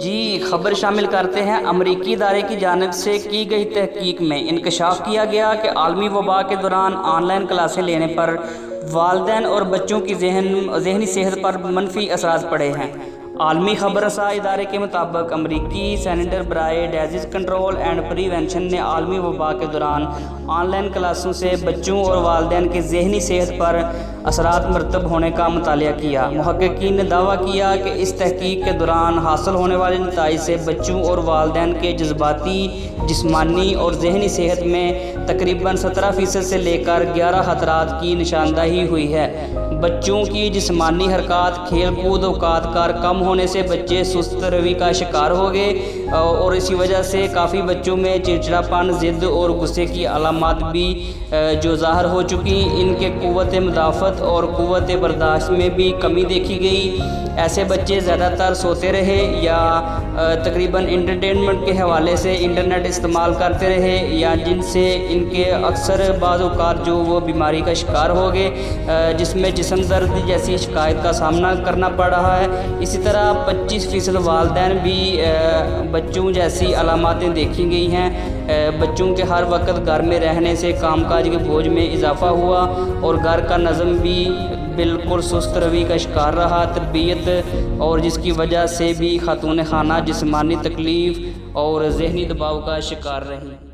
جی خبر شامل کرتے ہیں۔ امریکی ادارے کی جانب سے کی گئی تحقیق میں انکشاف کیا گیا کہ عالمی وبا کے دوران آن لائن کلاسیں لینے پر والدین اور بچوں کی ذہنی صحت پر منفی اثرات پڑے ہیں۔ عالمی خبر رساں ادارے کے مطابق امریکی سینٹر برائے ڈیزیز کنٹرول اینڈ پریونشن نے عالمی وبا کے دوران آن لائن کلاسوں سے بچوں اور والدین کی ذہنی صحت پر اثرات مرتب ہونے کا مطالعہ کیا۔ محققین نے دعویٰ کیا کہ اس تحقیق کے دوران حاصل ہونے والے نتائج سے بچوں اور والدین کے جذباتی، جسمانی اور ذہنی صحت میں تقریباً 17% سے لے کر 11 خطرات کی نشاندہی ہوئی ہے۔ بچوں کی جسمانی حرکات، کھیل کود اوقات کار کم ہونے سے بچے سست روی کا شکار ہو گئے اور اسی وجہ سے کافی بچوں میں چڑچڑاپن، ضد اور غصے کی علامات بھی جو ظاہر ہو چکی۔ ان کے قوت مدافعت اور قوت برداشت میں بھی کمی دیکھی گئی۔ ایسے بچے زیادہ تر سوتے رہے یا تقریباً انٹرٹینمنٹ کے حوالے سے انٹرنیٹ استعمال کرتے رہے، یا جن سے ان کے اکثر بعض اوقات جو وہ بیماری کا شکار ہو گئے، جس میں جسم درد جیسی شکایت کا سامنا کرنا پڑ رہا ہے۔ اسی طرح 25% والدین بھی بچوں جیسی علاماتیں دیکھی گئی ہیں۔ بچوں کے ہر وقت گھر میں رہنے سے کام کاج کے بوجھ میں اضافہ ہوا اور گھر کا نظم بھی بالکل سست روی کا شکار رہا۔ تربیت اور جس کی وجہ سے بھی خاتون خانہ جسمانی تکلیف اور ذہنی دباؤ کا شکار رہی۔